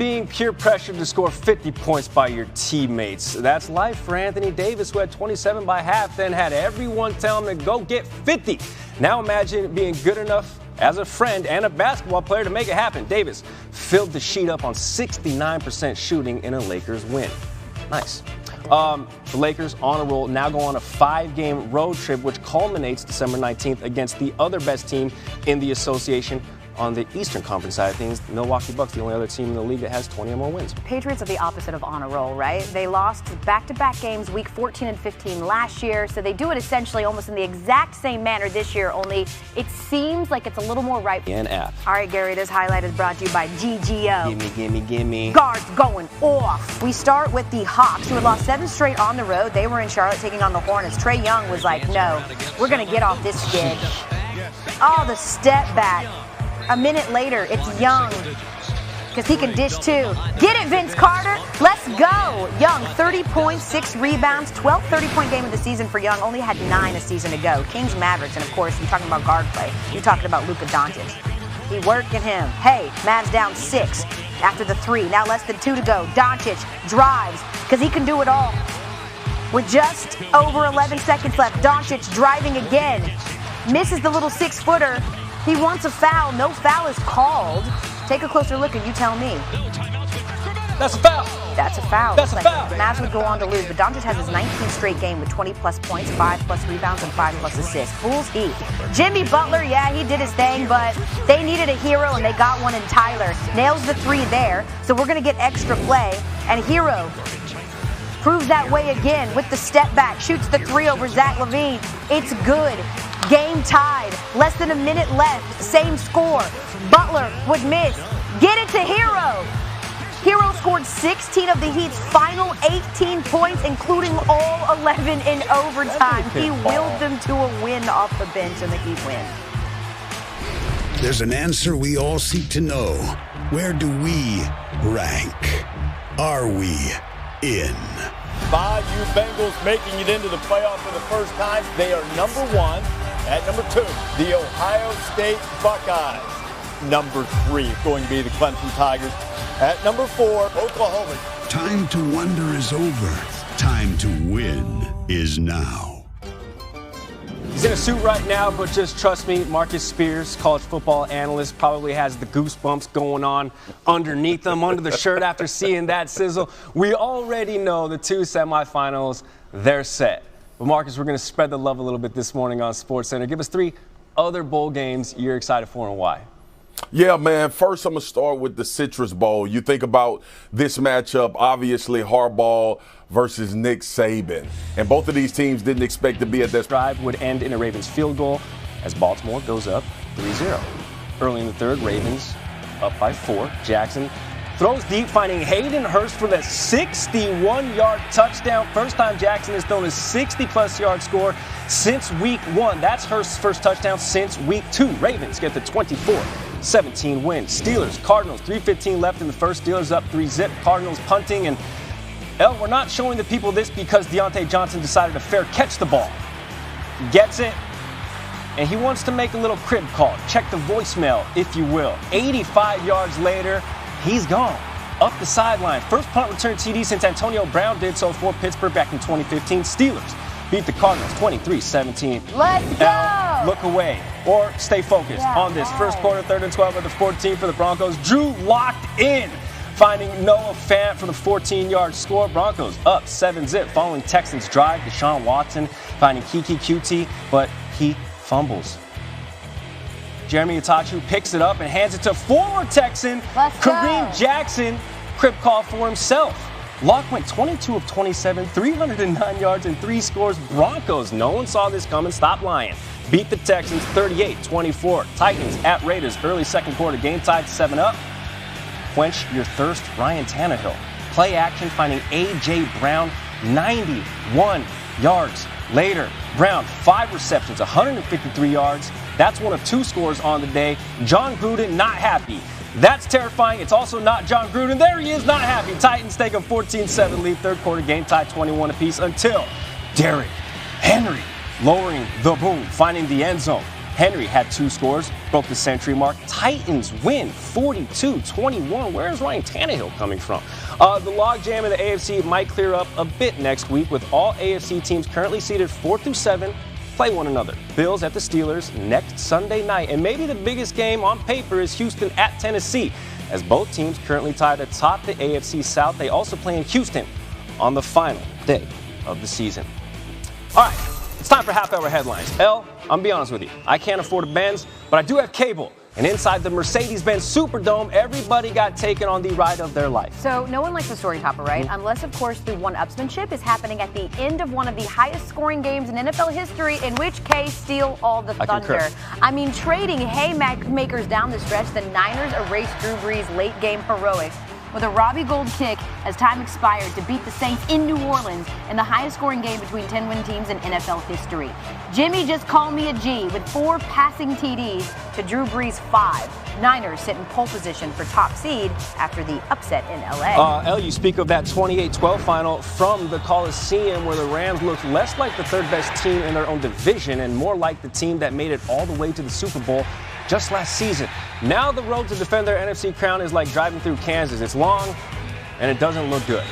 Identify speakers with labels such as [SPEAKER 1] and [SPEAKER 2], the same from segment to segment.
[SPEAKER 1] Being peer pressured to score 50 points by your teammates. That's life for Anthony Davis, who had 27 by half, then had everyone tell him to go get 50. Now imagine being good enough as a friend and a basketball player to make it happen. Davis filled the sheet up on 69% shooting in a Lakers win. Nice. The Lakers on a roll now go on a 5-game road trip, which culminates December 19th against the other best team in the association. On the Eastern Conference side of things, Milwaukee Bucks, the only other team in the league that has 20 or more wins.
[SPEAKER 2] Patriots are the opposite of on a roll, right? They lost back-to-back games, week 14 and 15 last year, so they do it essentially almost in the exact same manner this year, only it seems like it's a little more ripe.
[SPEAKER 1] And app.
[SPEAKER 2] All right, Gary, this highlight is brought to you by GGO.
[SPEAKER 1] Gimme.
[SPEAKER 2] Guards going off. We start with the Hawks, who had lost 7 straight on the road. They were in Charlotte taking on the Hornets. Trae Young was like, no, we're going to get off this skid. Oh, the step back. A minute later, it's Young, because he can dish too. Get it, Vince Carter. Let's go. Young, 30 points, 6 rebounds, 12th 30-point game of the season for Young. Only had 9 a season ago. Kings, Mavericks, and of course, you're talking about guard play. You're talking about Luka Doncic. He working him. Hey, Mavs down 6 after the 3. Now less than 2 to go. Doncic drives, because he can do it all. With just over 11 seconds left, Doncic driving again. Misses the little 6-footer. He wants a foul. No foul is called. Take a closer look and you tell me.
[SPEAKER 1] That's a foul.
[SPEAKER 2] That's a foul.
[SPEAKER 1] That's a foul.
[SPEAKER 2] The Mavs would go on to lose, but Doncic has his 19th straight game with 20-plus points, 5-plus rebounds, and 5-plus assists. Fools eat. Jimmy Butler, yeah, he did his thing, but they needed a hero, and they got one in Tyler. Nails the 3 there, so we're going to get extra play. And Hero proves that way again with the step back. Shoots the 3 over Zach LaVine. It's good. Game tied. Less than a minute left. Same score. Butler would miss. Get it to Hero. Hero scored 16 of the Heat's final 18 points, including all 11 in overtime. He willed them to a win off the bench, and the Heat win.
[SPEAKER 3] There's an answer we all seek to know. Where do we rank? Are we in?
[SPEAKER 4] Bayou Bengals making it into the playoff for the first time. They are number 1. At number 2, the Ohio State Buckeyes. Number 3 is going to be the Clemson Tigers. At number 4, Oklahoma.
[SPEAKER 3] Time to wonder is over. Time to win is now.
[SPEAKER 1] He's in a suit right now, but just trust me, Marcus Spears, college football analyst, probably has the goosebumps going on underneath him, under the shirt after seeing that sizzle. We already know the 2 semifinals, they're set. But Marcus, we're going to spread the love a little bit this morning on SportsCenter. Give us 3 other bowl games you're excited for and why.
[SPEAKER 5] Yeah, man. First, I'm going to start with the Citrus Bowl. You think about this matchup, obviously Harbaugh versus Nick Saban. And both of these teams didn't expect to be at this
[SPEAKER 1] drive would end in a Ravens field goal as Baltimore goes up 3-0. Early in the third, Ravens up by 4. Jackson throws deep, finding Hayden Hurst for the 61-yard touchdown. First time Jackson has thrown a 60-plus yard score since week 1. That's Hurst's first touchdown since week 2. Ravens get the 24-17 win. Steelers, Cardinals, 3:15 left in the first. Steelers up 3-zip. Cardinals punting. And, we're not showing the people this because Deontay Johnson decided to fair catch the ball. Gets it. And he wants to make a little crib call. Check the voicemail, if you will. 85 yards later, he's gone. Up the sideline. First punt return TD since Antonio Brown did so for Pittsburgh back in 2015. Steelers beat the Cardinals 23-17.
[SPEAKER 2] Let's go!
[SPEAKER 1] Look away or stay focused on this. First quarter, 3rd and 12 at the 14 for the Broncos. Drew locked in, finding Noah Fant for the 14-yard score. Broncos up 7-zip following Texans drive. Deshaun Watson finding Kiki QT, but he fumbles. Jeremy Itachu picks it up and hands it to former Texan Kareem Jackson. Crib call for himself. Locke went 22 of 27, 309 yards and 3 scores. Broncos, no one saw this coming. Stop lying. Beat the Texans 38-24. Titans at Raiders. Early second quarter, game tied 7-up. Quench your thirst, Ryan Tannehill. Play action, finding A.J. Brown 91 yards later. Brown, 5 receptions, 153 yards. That's one of 2 scores on the day. John Gruden not happy. That's terrifying. It's also not John Gruden. There he is, not happy. Titans take a 14-7 lead. Third quarter, game tied 21 apiece until Derrick Henry lowering the boom, finding the end zone. Henry had 2 scores, broke the century mark. Titans win 42-21. Where is Ryan Tannehill coming from? The logjam in the AFC might clear up a bit next week with all AFC teams currently seeded 4 through 7 play one another. Bills at the Steelers next Sunday night. And maybe the biggest game on paper is Houston at Tennessee. As both teams currently tied atop the AFC South, they also play in Houston on the final day of the season. All right, it's time for half-hour headlines. I'm gonna be honest with you. I can't afford a Benz, but I do have cable. And inside the Mercedes-Benz Superdome, everybody got taken on the ride of their life.
[SPEAKER 2] So no one likes a story topper, right? Unless, of course, the one-upsmanship is happening at the end of one of the highest-scoring games in NFL history, in which case, steal all the thunder. I mean, trading haymakers down the stretch, the Niners erased Drew Brees' late-game heroics with a Robbie Gould kick as time expired to beat the Saints in New Orleans in the highest-scoring game between 10-win teams in NFL history. Jimmy just called me a G with 4 passing TDs to Drew Brees' 5. Niners sit in pole position for top seed after the upset in L.A.
[SPEAKER 1] You speak of that 28-12 final from the Coliseum where the Rams looked less like the third-best team in their own division and more like the team that made it all the way to the Super Bowl just last season. Now the road to defend their NFC crown is like driving through Kansas. It's long, and it doesn't look good.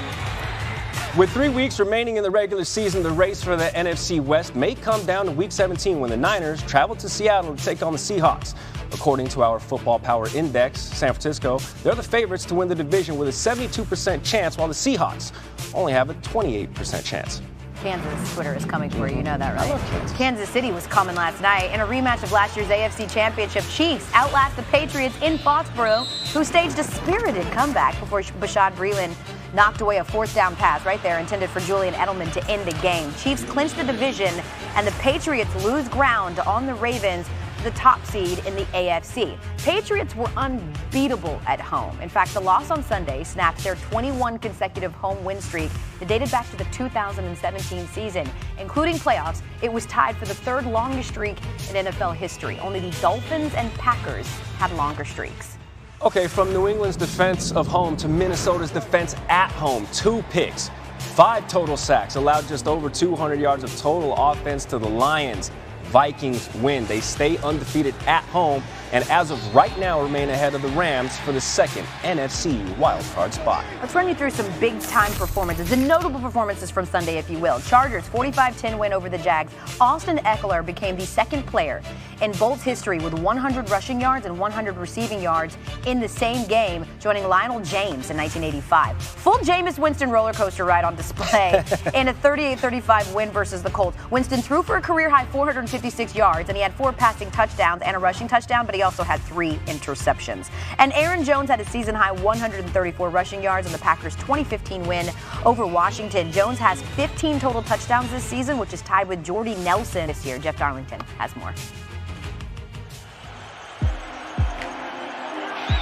[SPEAKER 1] With 3 weeks remaining in the regular season, the race for the NFC West may come down to Week 17 when the Niners travel to Seattle to take on the Seahawks. According to our Football Power Index, San Francisco, they're the favorites to win the division with a 72% chance, while the Seahawks only have a 28% chance.
[SPEAKER 2] Kansas Twitter is coming for you, know that, right? Kansas City was coming last night in a rematch of last year's AFC Championship. Chiefs outlast the Patriots in Foxborough, who staged a spirited comeback before Bashaud Breeland knocked away a 4th down pass right there intended for Julian Edelman to end the game. Chiefs clinch the division, and the Patriots lose ground on the Ravens, the top seed in the AFC. Patriots were unbeatable at home. In fact, the loss on Sunday snapped their 21 consecutive home win streak that dated back to the 2017 season. Including playoffs, it was tied for the 3rd longest streak in NFL history. Only the Dolphins and Packers had longer streaks.
[SPEAKER 1] Okay, from New England's defense of home to Minnesota's defense at home, 2 picks, 5 total sacks, allowed just over 200 yards of total offense to the Lions. Vikings win. They stay undefeated at home and as of right now remain ahead of the Rams for the 2nd NFC wildcard spot.
[SPEAKER 2] Let's run you through some big-time performances, the notable performances from Sunday, if you will. Chargers 45-10 win over the Jags. Austin Eckler became the 2nd player in Bolts history with 100 rushing yards and 100 receiving yards in the same game, joining Lionel James in 1985. Full Jameis Winston roller coaster ride on display in a 38-35 win versus the Colts. Winston threw for a career-high 456 yards, and he had 4 passing touchdowns and a rushing touchdown, but he also had 3 interceptions. And Aaron Jones had a season-high 134 rushing yards in the Packers' 2015 win over Washington. Jones has 15 total touchdowns this season, which is tied with Jordy Nelson this year. Jeff Darlington has more.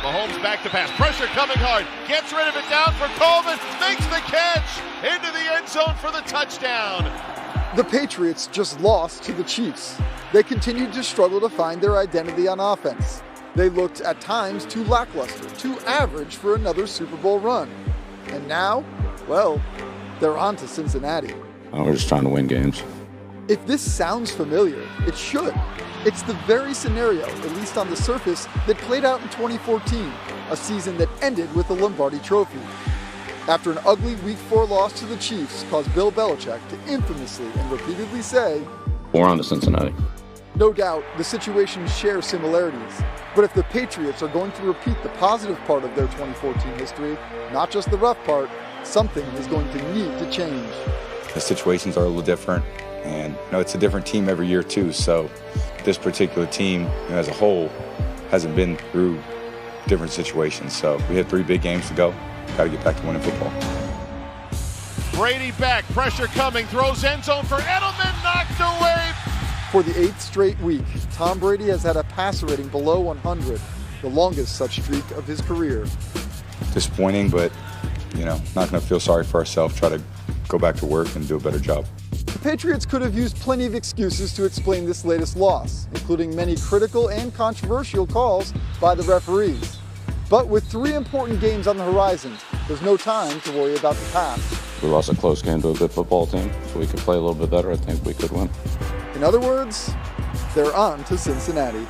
[SPEAKER 6] Mahomes back to pass. Pressure coming hard. Gets rid of it down for Coleman. Makes the catch. Into the end zone for the touchdown.
[SPEAKER 7] The Patriots just lost to the Chiefs. They continued to struggle to find their identity on offense. They looked at times too lackluster, too average for another Super Bowl run. And now, well, they're on to Cincinnati.
[SPEAKER 8] We're just trying to win games.
[SPEAKER 7] If this sounds familiar, it should. It's the very scenario, at least on the surface, that played out in 2014, a season that ended with the Lombardi Trophy. After an ugly Week 4 loss to the Chiefs caused Bill Belichick to infamously and repeatedly say,
[SPEAKER 8] "We're on to Cincinnati."
[SPEAKER 7] No doubt, the situations share similarities, but if the Patriots are going to repeat the positive part of their 2014 history, not just the rough part, something is going to need to change.
[SPEAKER 9] The situations are a little different, and it's a different team every year too, so this particular team as a whole hasn't been through different situations, so we had 3 big games to go. Got to get back to winning football.
[SPEAKER 6] Brady back, pressure coming, throws end zone for Edelman, knocked away.
[SPEAKER 7] For the 8th straight week, Tom Brady has had a passer rating below 100, the longest such streak of his career.
[SPEAKER 9] Disappointing, but, not going to feel sorry for ourselves, try to go back to work and do a better job.
[SPEAKER 7] The Patriots could have used plenty of excuses to explain this latest loss, including many critical and controversial calls by the referees. But with 3 important games on the horizon, there's no time to worry about the past.
[SPEAKER 8] We lost a close game to a good football team. If we could play a little bit better, I think we could win.
[SPEAKER 7] In other words, they're on to Cincinnati.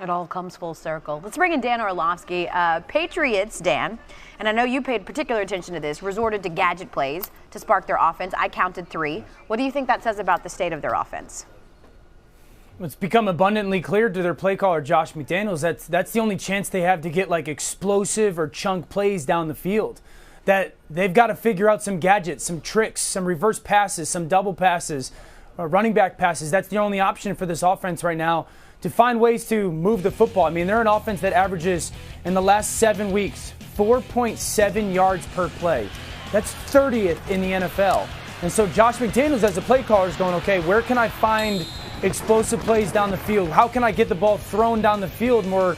[SPEAKER 2] It all comes full circle. Let's bring in Dan Orlovsky. Patriots, Dan, and I know you paid particular attention to this, resorted to gadget plays to spark their offense. I counted 3. What do you think that says about the state of their offense?
[SPEAKER 10] It's become abundantly clear to their play caller, Josh McDaniels, that's the only chance they have to get like explosive or chunk plays down the field. That they've got to figure out some gadgets, some tricks, some reverse passes, some double passes, running back passes. That's the only option for this offense right now to find ways to move the football. I mean, they're an offense that averages in the last 7 weeks 4.7 yards per play. That's 30th in the NFL. And so Josh McDaniels as a play caller is going, okay, where can I find explosive plays down the field? How can I get the ball thrown down the field more,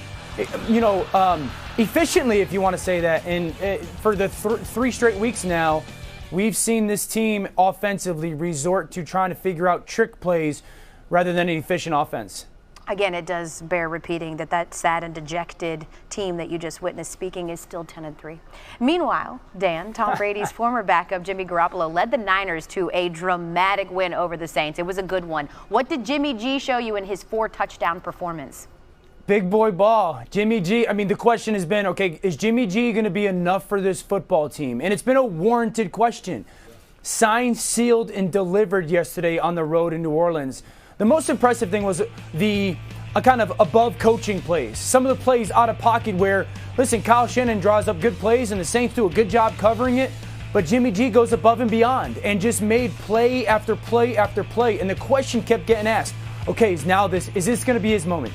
[SPEAKER 10] efficiently, if you want to say that? And for the 3 straight weeks now, we've seen this team offensively resort to trying to figure out trick plays rather than an efficient offense.
[SPEAKER 2] Again, it does bear repeating that sad and dejected team that you just witnessed speaking is still 10-3. Meanwhile, Dan, Tom Brady's former backup Jimmy Garoppolo led the Niners to a dramatic win over the Saints. It was a good one. What did Jimmy G show you in his 4-touchdown performance?
[SPEAKER 10] Big boy ball. Jimmy G, I mean, the question has been, okay, is Jimmy G going to be enough for this football team? And it's been a warranted question. Signed, sealed, and delivered yesterday on the road in New Orleans. The most impressive thing was the kind of above coaching plays. Some of the plays out of pocket where, listen, Kyle Shanahan draws up good plays and the Saints do a good job covering it, but Jimmy G goes above and beyond and just made play after play after play. And the question kept getting asked, okay, is this going to be his moment?